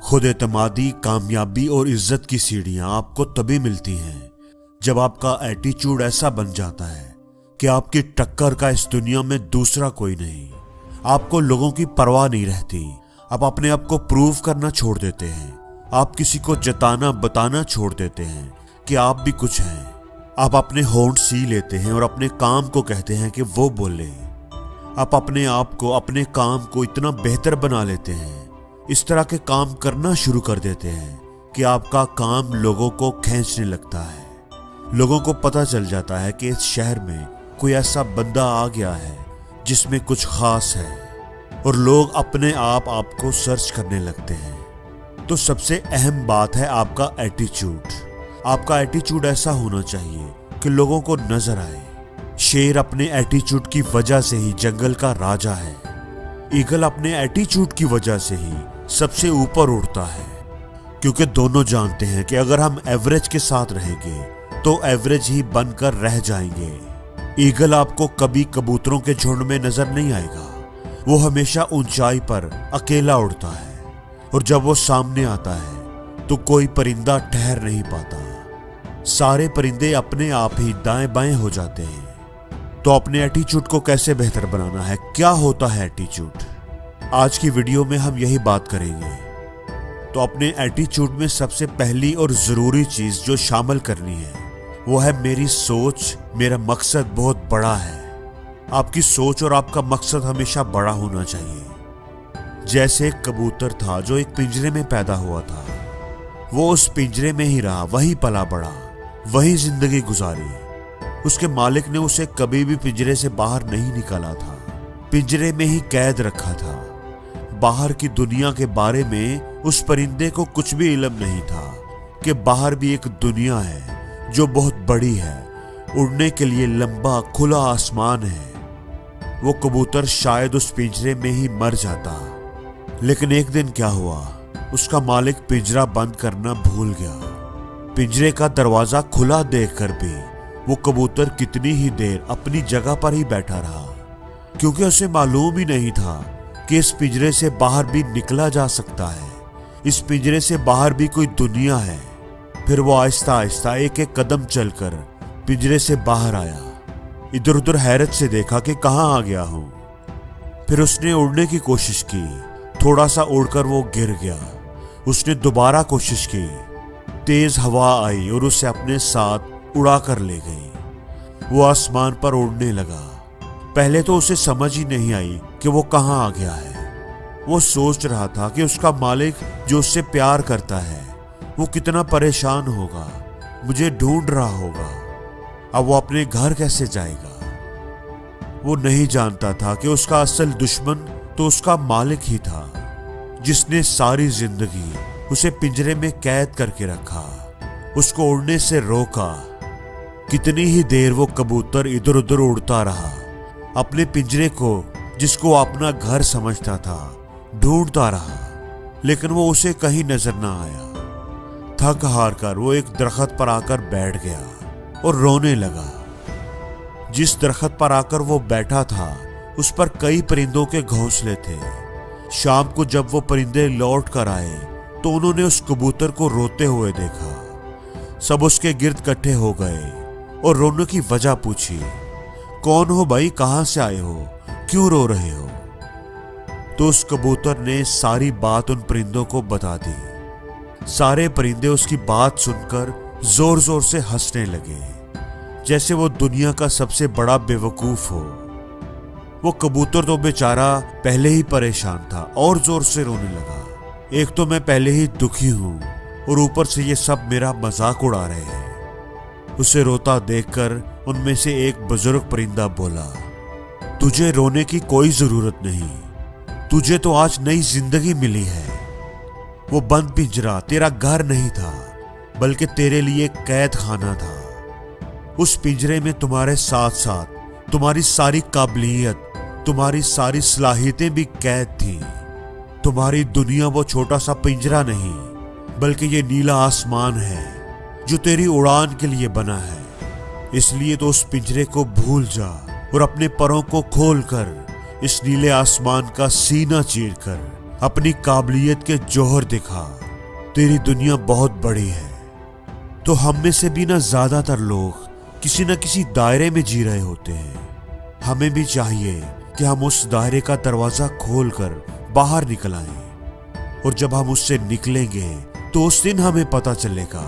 खुद एतमादी, कामयाबी और इज्जत की सीढ़ियां आपको तभी मिलती हैं जब आपका एटीट्यूड ऐसा बन जाता है कि आपकी टक्कर का इस दुनिया में दूसरा कोई नहीं। आपको लोगों की परवाह नहीं रहती। आप अपने आप को प्रूव करना छोड़ देते हैं। आप किसी को जताना बताना छोड़ देते हैं कि आप भी कुछ हैं। आप अपने होंठ सी लेते हैं और अपने काम को कहते हैं कि वो बोले। आप अपने आप को, अपने काम को इतना बेहतर बना लेते हैं, इस तरह के काम करना शुरू कर देते हैं कि आपका काम लोगों को खींचने लगता है। लोगों को पता चल जाता है कि इस शहर में कोई ऐसा बंदा आ गया है जिसमें कुछ खास है, और लोग अपने आप आपको सर्च करने लगते हैं। तो सबसे अहम बात है आपका एटीट्यूड। आपका एटीट्यूड ऐसा होना चाहिए कि लोगों को नजर आए। शेर अपने एटीट्यूड की वजह से ही जंगल का राजा है। ईगल अपने एटीट्यूड की वजह से ही सबसे ऊपर उड़ता है, क्योंकि दोनों जानते हैं कि अगर हम एवरेज के साथ रहेंगे तो एवरेज ही बनकर रह जाएंगे। ईगल आपको कभी कबूतरों के झुंड में नजर नहीं आएगा। वो हमेशा ऊंचाई पर अकेला उड़ता है, और जब वो सामने आता है तो कोई परिंदा ठहर नहीं पाता। सारे परिंदे अपने आप ही दाएं बाएं हो जाते हैं। तो अपने एटीट्यूड को कैसे बेहतर बनाना है, क्या होता है एटीट्यूड, आज की वीडियो में हम यही बात करेंगे। तो अपने एटीट्यूड में सबसे पहली और जरूरी चीज जो शामिल करनी है वो है मेरी सोच। मेरा मकसद बहुत बड़ा है। आपकी सोच और आपका मकसद हमेशा बड़ा होना चाहिए। जैसे एक कबूतर था जो एक पिंजरे में पैदा हुआ था। वो उस पिंजरे में ही रहा, वहीं पला बड़ा, वहीं जिंदगी गुजारी। उसके मालिक ने उसे कभी भी पिंजरे से बाहर नहीं निकाला था, पिंजरे में ही कैद रखा था। बाहर की दुनिया के बारे में उस परिंदे को कुछ भी इल्म नहीं था कि बाहर भी एक दुनिया है जो बहुत बड़ी है। उड़ने के लिए लंबा खुला आसमान है। वो कबूतर शायद उस पिंजरे में ही मर जाता। लेकिन एक दिन क्या हुआ, उसका मालिक पिंजरा बंद करना भूल गया। पिंजरे का दरवाजा खुला देखकर भी वो कबूतर कितनी ही देर अपनी जगह पर ही बैठा रहा, क्योंकि उसे मालूम ही नहीं था कि इस पिंजरे से बाहर भी निकला जा सकता है। इस पिंजरे से बाहर भी कोई दुनिया है। फिर वो आहिस्ता आहिस्ता एक एक कदम चलकर पिंजरे से बाहर आया। इधर उधर हैरत से देखा कि कहाँ आ गया हूं। फिर उसने उड़ने की कोशिश की। थोड़ा सा उड़कर वो गिर गया। उसने दोबारा कोशिश की। तेज हवा आई और उसे अपने साथ उड़ा कर ले गई। वो आसमान पर उड़ने लगा। पहले तो उसे समझ ही नहीं आई कि वो कहाँ आ गया है। वो सोच रहा था कि उसका मालिक जो उससे प्यार करता है वो कितना परेशान होगा, मुझे ढूंढ रहा होगा। अब वो अपने घर कैसे जाएगा। वो नहीं जानता था कि उसका असल दुश्मन तो उसका मालिक ही था, जिसने सारी जिंदगी उसे पिंजरे में कैद करके रखा, उसको उड़ने से रोका। कितनी ही देर वो कबूतर इधर उधर उड़ता रहा, अपने पिंजरे को जिसको अपना घर समझता था ढूंढता रहा, लेकिन वो उसे कहीं नजर ना आया। थक हार कर वो एक दरख्त पर आकर बैठ गया और रोने लगा। जिस दरख्त पर आकर वो बैठा था उस पर कई परिंदों के घोंसले थे। शाम को जब वो परिंदे लौट कर आए तो उन्होंने उस कबूतर को रोते हुए देखा। सब उसके गिर्द इकट्ठे हो गए और रोने की वजह पूछी। कौन हो भाई, कहां से आए हो, क्यों रो रहे हो। तो उस कबूतर ने सारी बात उन परिंदों को बता दी। सारे परिंदे उसकी बात सुनकर जोर जोर से हंसने लगे, जैसे वो दुनिया का सबसे बड़ा बेवकूफ हो। वो कबूतर तो बेचारा पहले ही परेशान था और जोर से रोने लगा। एक तो मैं पहले ही दुखी हूं और ऊपर से ये सब मेरा मजाक उड़ा रहे हैं। उसे रोता देखकर उनमें से एक बुजुर्ग परिंदा बोला, तुझे रोने की कोई जरूरत नहीं, तुझे तो आज नई जिंदगी मिली है। वो बंद पिंजरा तेरा घर नहीं था, बल्कि तेरे लिए कैद खाना था। उस पिंजरे में तुम्हारे साथ साथ तुम्हारी सारी काबिलियत, तुम्हारी सारी सलाहियतें भी कैद थी। तुम्हारी दुनिया वो छोटा सा पिंजरा नहीं, बल्कि ये नीला आसमान है जो तेरी उड़ान के लिए बना है। इसलिए तो उस पिंजरे को भूल जा और अपने परों को खोलकर इस नीले आसमान का सीना चीरकर अपनी काबिलियत के जौहर दिखा। तेरी दुनिया बहुत बड़ी है। तो हम में से भी ना ज्यादातर लोग किसी न किसी दायरे में जी रहे होते हैं। हमें भी चाहिए कि हम उस दायरे का दरवाजा खोलकर बाहर निकल आएं। और जब हम उससे निकलेंगे तो उस दिन हमें पता चलेगा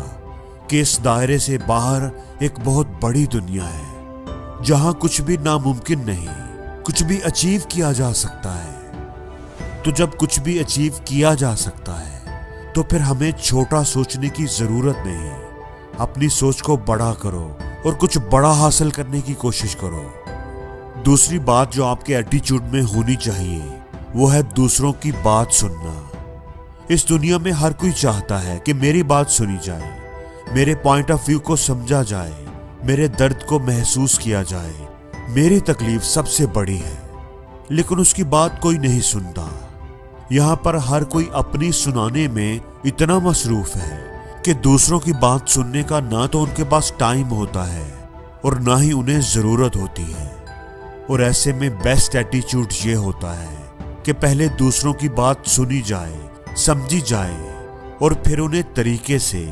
कि इस दायरे से बाहर एक बहुत बड़ी दुनिया है, जहां कुछ भी नामुमकिन नहीं, कुछ भी अचीव किया जा सकता है। तो जब कुछ भी अचीव किया जा सकता है तो फिर हमें छोटा सोचने की जरूरत नहीं। अपनी सोच को बड़ा करो और कुछ बड़ा हासिल करने की कोशिश करो। दूसरी बात जो आपके एटीट्यूड में होनी चाहिए वो है दूसरों की बात सुनना। इस दुनिया में हर कोई चाहता है कि मेरी बात सुनी जाए, मेरे पॉइंट ऑफ व्यू को समझा जाए, मेरे दर्द को महसूस किया जाए। मेरी तकलीफ सबसे बड़ी है, लेकिन उसकी बात कोई नहीं सुनता। यहाँ पर हर कोई अपनी सुनाने में इतना मसरूफ है कि दूसरों की बात सुनने का ना तो उनके पास टाइम होता है और ना ही उन्हें जरूरत होती है। और ऐसे में बेस्ट एटीट्यूड ये होता है कि पहले दूसरों की बात सुनी जाए, समझी जाए और फिर उन्हें तरीके से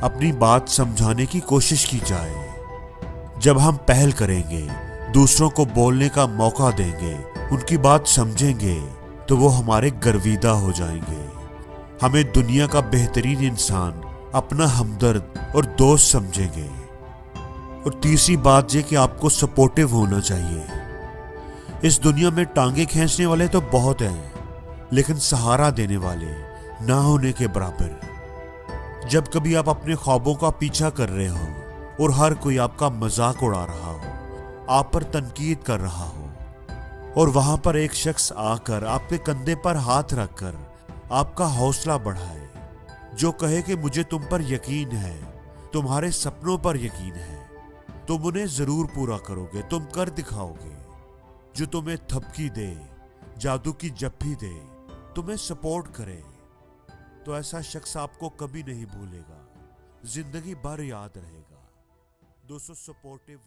अपनी बात समझाने की कोशिश की जाए। जब हम पहल करेंगे, दूसरों को बोलने का मौका देंगे, उनकी बात समझेंगे, तो वो हमारे गर्विदा हो जाएंगे। हमें दुनिया का बेहतरीन इंसान, अपना हमदर्द और दोस्त समझेंगे। और तीसरी बात ये कि आपको सपोर्टिव होना चाहिए। इस दुनिया में टांगे खींचने वाले तो बहुत हैं, लेकिन सहारा देने वाले ना होने के बराबर। जब कभी आप अपने ख्वाबों का पीछा कर रहे हो और हर कोई आपका मजाक उड़ा रहा हो, आप पर तनकीद कर रहा हो, और वहां पर एक शख्स आकर आपके कंधे पर हाथ रखकर आपका हौसला बढ़ाए, जो कहे कि मुझे तुम पर यकीन है, तुम्हारे सपनों पर यकीन है, तुम उन्हें जरूर पूरा करोगे, तुम कर दिखाओगे। जो तुम्हें थपकी दे, जादू की जप्फी दे, तुम्हें सपोर्ट करे, तो ऐसा शख्स आपको कभी नहीं भूलेगा, जिंदगी भर याद रहेगा। दोस्तों, सपोर्टिव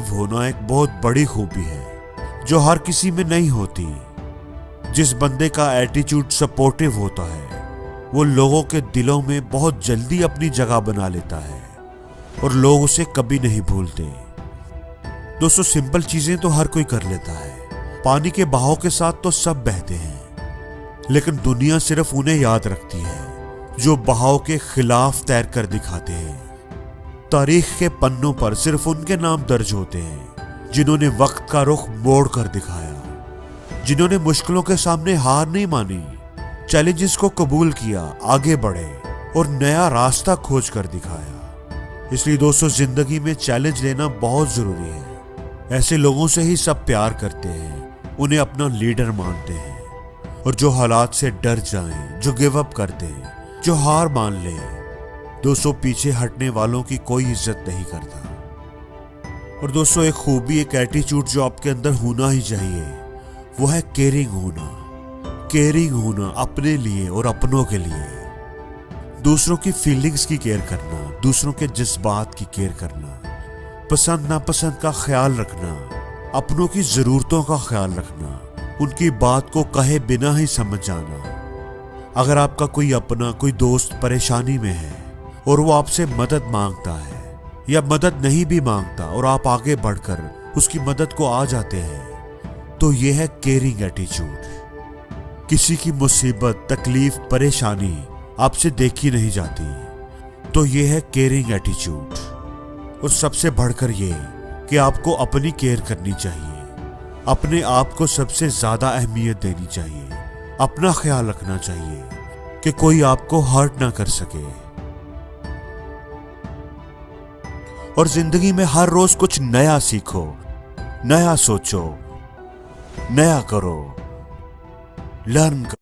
होना एक बहुत बड़ी खूबी है जो हर किसी में नहीं होती। जिस बंदे का एटीट्यूड सपोर्टिव होता है वो लोगों के दिलों में बहुत जल्दी अपनी जगह बना लेता है और लोग उसे कभी नहीं भूलते। दोस्तों, सिंपल चीजें तो हर कोई कर लेता है, पानी के बहाव के साथ तो सब बहते हैं, लेकिन दुनिया सिर्फ उन्हें याद रखती है जो बहाव के खिलाफ तैर कर दिखाते हैं। तारीख के पन्नों पर सिर्फ उनके नाम दर्ज होते हैं जिन्होंने वक्त का रुख मोड़ कर दिखाया, जिन्होंने मुश्किलों के सामने हार नहीं मानी, चैलेंजेस को कबूल किया, आगे बढ़े और नया रास्ता खोज कर दिखाया। इसलिए दोस्तों, जिंदगी में चैलेंज लेना बहुत जरूरी है। ऐसे लोगों से ही सब प्यार करते हैं, उन्हें अपना लीडर मानते हैं। और जो हालात से डर जाएं, जो गिव अप कर दें, जो हार मान ले, दोस्तों पीछे हटने वालों की कोई इज्जत नहीं करता। और दोस्तों, एक खूबी, एक एटीट्यूड जो आपके अंदर होना ही चाहिए वो है केयरिंग होना। केयरिंग होना अपने लिए और अपनों के लिए, दूसरों की फीलिंग्स की केयर करना, दूसरों के जज्बात की केयर करना, पसंद नापसंद का ख्याल रखना, अपनों की जरूरतों का ख्याल रखना, उनकी बात को कहे बिना ही समझ जाना। अगर आपका कोई अपना, कोई दोस्त परेशानी में है और वो आपसे मदद मांगता है या मदद नहीं भी मांगता और आप आगे बढ़कर उसकी मदद को आ जाते हैं, तो यह है केयरिंग एटीट्यूड। किसी की मुसीबत, तकलीफ, परेशानी आपसे देखी नहीं जाती, तो यह है केयरिंग एटीट्यूड। और सबसे बढ़कर यह कि आपको अपनी केयर करनी चाहिए, अपने आप को सबसे ज्यादा अहमियत देनी चाहिए, अपना ख्याल रखना चाहिए कि कोई आपको हर्ट ना कर सके। और जिंदगी में हर रोज कुछ नया सीखो, नया सोचो, नया करो, लर्न करो।